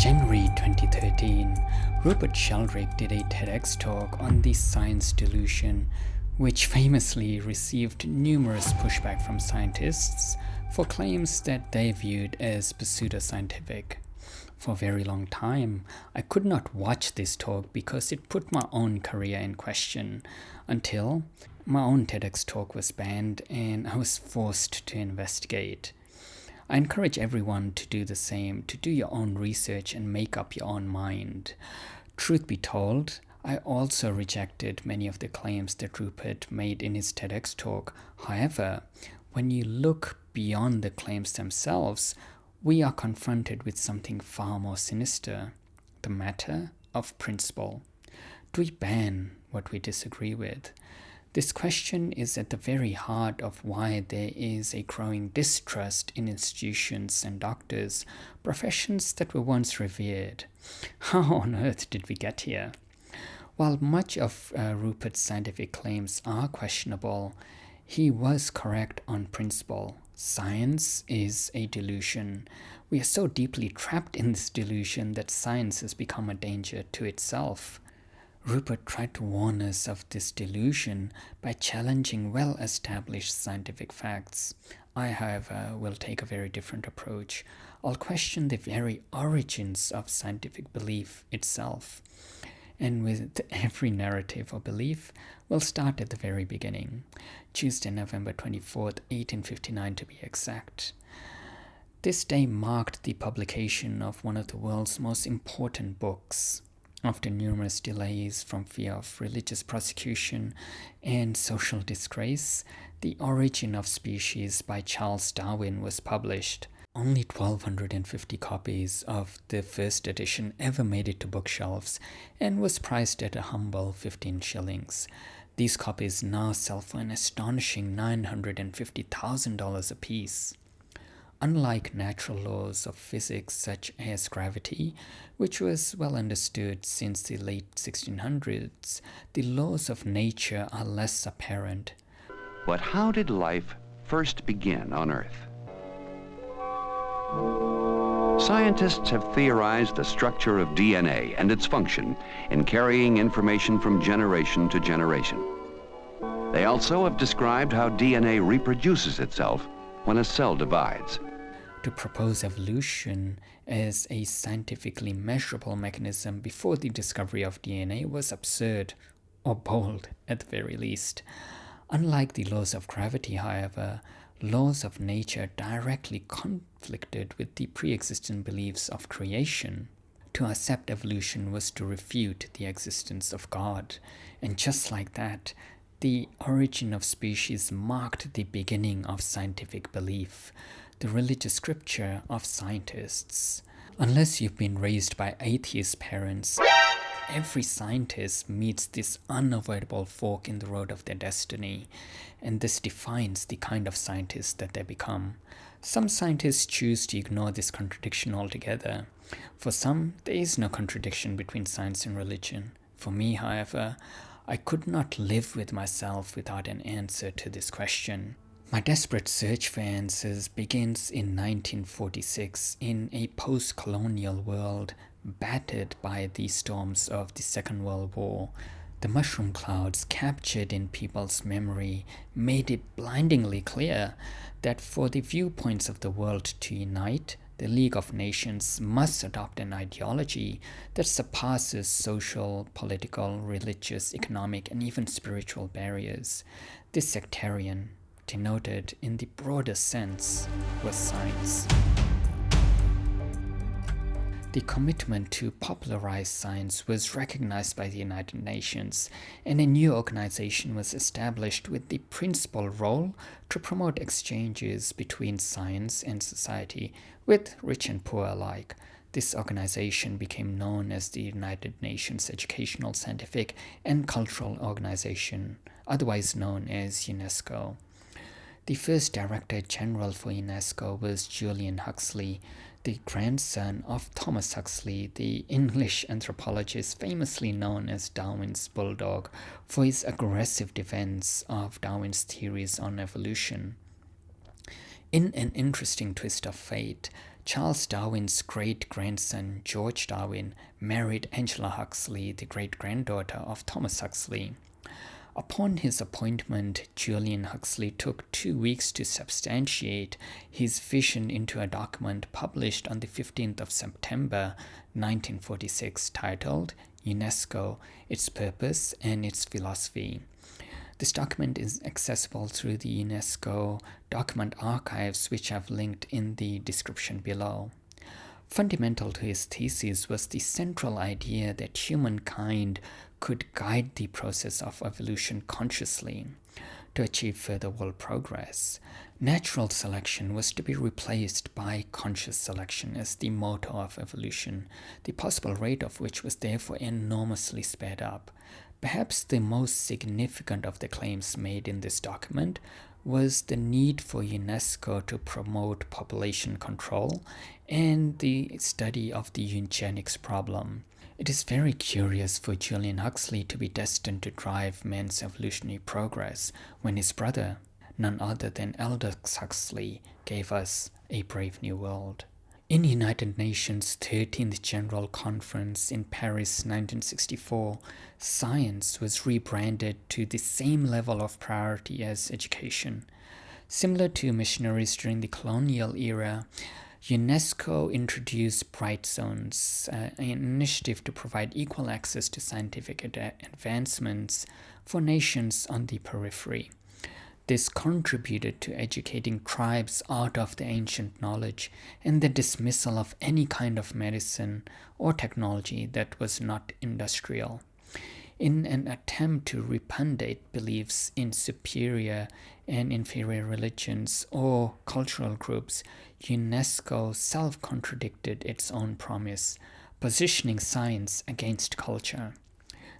January 2013, Rupert Sheldrake did a TEDx talk on the Science Delusion, which famously received numerous pushback from scientists for claims that they viewed as pseudoscientific. For a very long time, I could not watch this talk because it put my own career in question, until my own TEDx talk was banned and I was forced to investigate. I encourage everyone to do the same, to do your own research and make up your own mind. Truth be told, I also rejected many of the claims that Rupert made in his TEDx talk. However, when you look beyond the claims themselves, we are confronted with something far more sinister: the matter of principle. Do we ban what we disagree with? This question is at the very heart of why there is a growing distrust in institutions and doctors, professions that were once revered. How on earth did we get here? While much of Rupert's scientific claims are questionable, he was correct on principle. Science is a delusion. We are so deeply trapped in this delusion that science has become a danger to itself. Rupert tried to warn us of this delusion by challenging well-established scientific facts. I, however, will take a very different approach. I'll question the very origins of scientific belief itself. And with every narrative or belief, we'll start at the very beginning. Tuesday, November 24th, 1859 to be exact. This day marked the publication of one of the world's most important books. After numerous delays from fear of religious prosecution and social disgrace, The Origin of Species by Charles Darwin was published. Only 1,250 copies of the first edition ever made it to bookshelves and was priced at a humble 15 shillings. These copies now sell for an astonishing $950,000 apiece. Unlike natural laws of physics such as gravity, which was well understood since the late 1600s, the laws of nature are less apparent. But how did life first begin on Earth? Scientists have theorized the structure of DNA and its function in carrying information from generation to generation. They also have described how DNA reproduces itself when a cell divides. To propose evolution as a scientifically measurable mechanism before the discovery of DNA was absurd, or bold at the very least. Unlike the laws of gravity, however, laws of nature directly conflicted with the pre-existent beliefs of creation. To accept evolution was to refute the existence of God, and just like that, The Origin of Species marked the beginning of scientific belief, the religious scripture of scientists. Unless you've been raised by atheist parents, every scientist meets this unavoidable fork in the road of their destiny, and this defines the kind of scientist that they become. Some scientists choose to ignore this contradiction altogether. For some, there is no contradiction between science and religion. For me, however, I could not live with myself without an answer to this question. My desperate search for answers begins in 1946 in a post-colonial world battered by the storms of the Second World War. The mushroom clouds captured in people's memory made it blindingly clear that for the viewpoints of the world to unite, the League of Nations must adopt an ideology that surpasses social, political, religious, economic, and even spiritual barriers. This sectarian, denoted in the broadest sense, was science. The commitment to popularize science was recognized by the United Nations, and a new organization was established with the principal role to promote exchanges between science and society, with rich and poor alike. This organization became known as the United Nations Educational, Scientific, and Cultural Organization, otherwise known as UNESCO. The first Director General for UNESCO was Julian Huxley, the grandson of Thomas Huxley, the English anthropologist famously known as Darwin's bulldog for his aggressive defense of Darwin's theories on evolution. In an interesting twist of fate, Charles Darwin's great-grandson George Darwin married Angela Huxley, the great-granddaughter of Thomas Huxley. Upon his appointment, Julian Huxley took 2 weeks to substantiate his vision into a document published on the 15th of September 1946 titled UNESCO, Its Purpose and Its Philosophy. This document is accessible through the UNESCO document archives, which I've linked in the description below. Fundamental to his thesis was the central idea that humankind could guide the process of evolution consciously to achieve further world progress. Natural selection was to be replaced by conscious selection as the motor of evolution, the possible rate of which was therefore enormously sped up. Perhaps the most significant of the claims made in this document was the need for UNESCO to promote population control and the study of the eugenics problem. It is very curious for Julian Huxley to be destined to drive man's evolutionary progress when his brother, none other than Aldous Huxley, gave us A Brave New World. In United Nations 13th General Conference in Paris 1964, science was rebranded to the same level of priority as education. Similar to missionaries during the colonial era, UNESCO introduced Bright Zones, an initiative to provide equal access to scientific advancements for nations on the periphery. This contributed to educating tribes out of the ancient knowledge and the dismissal of any kind of medicine or technology that was not industrial. In an attempt to repudiate beliefs in superior and inferior religions or cultural groups, UNESCO self-contradicted its own promise, positioning science against culture.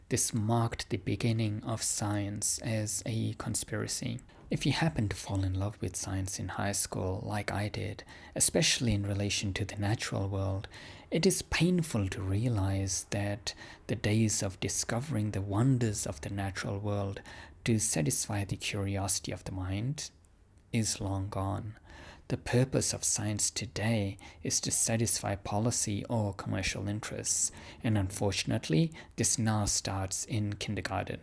This marked the beginning of science as a conspiracy. If you happen to fall in love with science in high school, like I did, especially in relation to the natural world, it is painful to realize that the days of discovering the wonders of the natural world to satisfy the curiosity of the mind is long gone. The purpose of science today is to satisfy policy or commercial interests, and unfortunately, this now starts in kindergarten.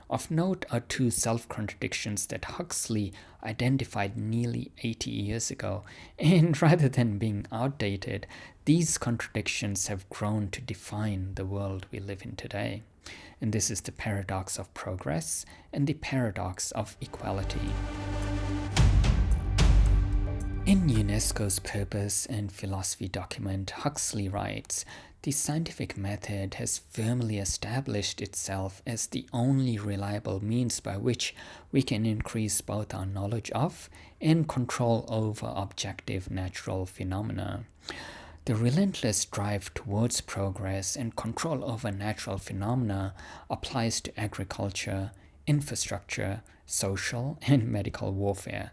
Of note are two self-contradictions that Huxley identified nearly 80 years ago, and rather than being outdated, these contradictions have grown to define the world we live in today. And this is the paradox of progress and the paradox of equality. In UNESCO's Purpose and Philosophy document, Huxley writes, "The scientific method has firmly established itself as the only reliable means by which we can increase both our knowledge of and control over objective natural phenomena. The relentless drive towards progress and control over natural phenomena applies to agriculture, infrastructure, social and medical welfare,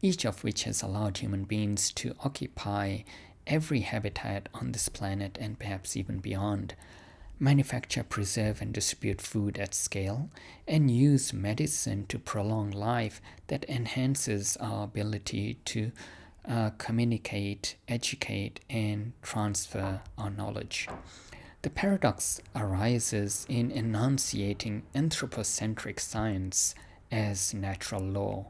each of which has allowed human beings to occupy every habitat on this planet and perhaps even beyond, manufacture, preserve, and distribute food at scale, and use medicine to prolong life that enhances our ability to communicate, educate, and transfer our knowledge. The paradox arises in enunciating anthropocentric science as natural law.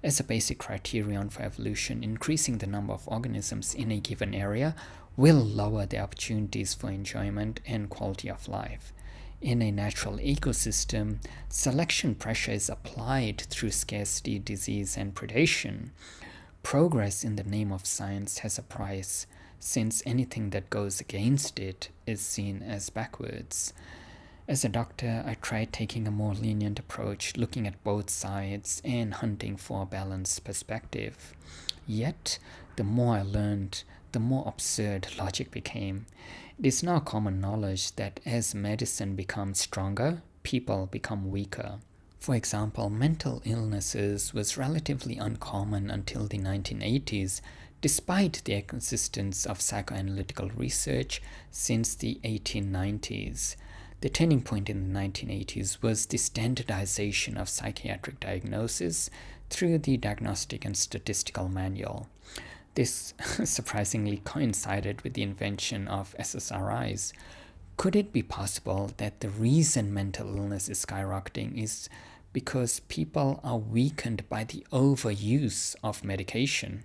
As a basic criterion for evolution, increasing the number of organisms in a given area will lower the opportunities for enjoyment and quality of life. In a natural ecosystem, selection pressure is applied through scarcity, disease, and predation. Progress in the name of science has a price, since anything that goes against it is seen as backwards. As a doctor, I tried taking a more lenient approach, looking at both sides and hunting for a balanced perspective. Yet, the more I learned, the more absurd logic became. It is now common knowledge that as medicine becomes stronger, people become weaker. For example, mental illnesses was relatively uncommon until the 1980s, despite the existence of psychoanalytical research since the 1890s. The turning point in the 1980s was the standardization of psychiatric diagnosis through the Diagnostic and Statistical Manual. This surprisingly coincided with the invention of SSRIs. Could it be possible that the reason mental illness is skyrocketing is because people are weakened by the overuse of medication?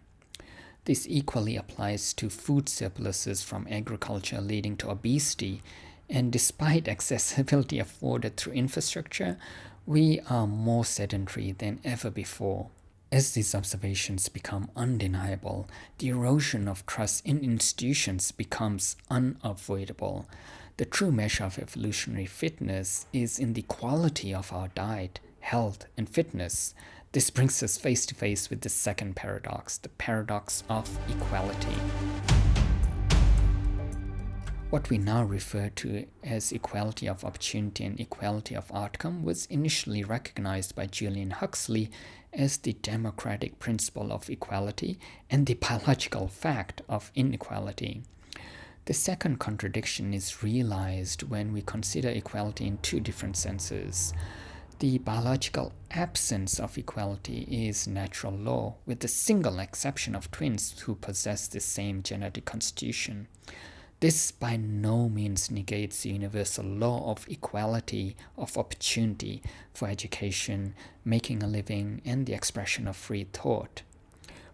This equally applies to food surpluses from agriculture leading to obesity, and despite accessibility afforded through infrastructure, we are more sedentary than ever before. As these observations become undeniable, the erosion of trust in institutions becomes unavoidable. The true measure of evolutionary fitness is in the quality of our diet, health, and fitness. This brings us face to face with the second paradox, the paradox of equality. What we now refer to as equality of opportunity and equality of outcome was initially recognized by Julian Huxley as the democratic principle of equality and the biological fact of inequality. The second contradiction is realized when we consider equality in two different senses. The biological absence of equality is natural law, with the single exception of twins who possess the same genetic constitution. This by no means negates the universal law of equality of opportunity for education, making a living, and the expression of free thought.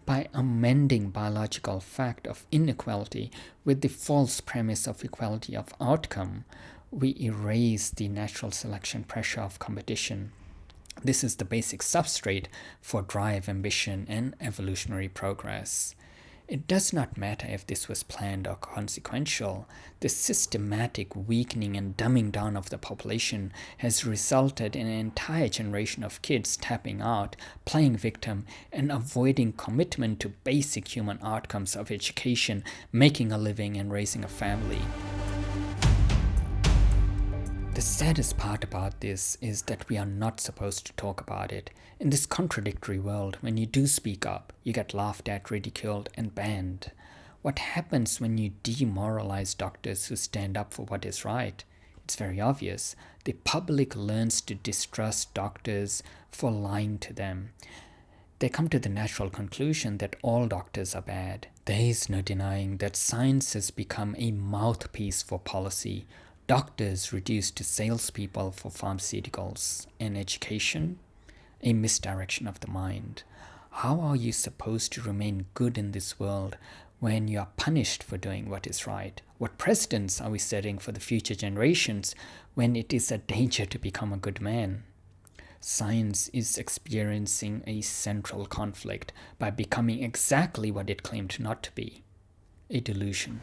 By amending biological fact of inequality with the false premise of equality of outcome, we erase the natural selection pressure of competition. This is the basic substrate for drive, ambition, and evolutionary progress. It does not matter if this was planned or consequential. The systematic weakening and dumbing down of the population has resulted in an entire generation of kids tapping out, playing victim, and avoiding commitment to basic human outcomes of education, making a living, and raising a family. The saddest part about this is that we are not supposed to talk about it. In this contradictory world, when you do speak up, you get laughed at, ridiculed, and banned. What happens when you demoralize doctors who stand up for what is right? It's very obvious. The public learns to distrust doctors for lying to them. They come to the natural conclusion that all doctors are bad. There is no denying that science has become a mouthpiece for policy. Doctors reduced to salespeople for pharmaceuticals, and education, a misdirection of the mind. How are you supposed to remain good in this world when you are punished for doing what is right? What precedents are we setting for the future generations when it is a danger to become a good man? Science is experiencing a central conflict by becoming exactly what it claimed not to be, a delusion.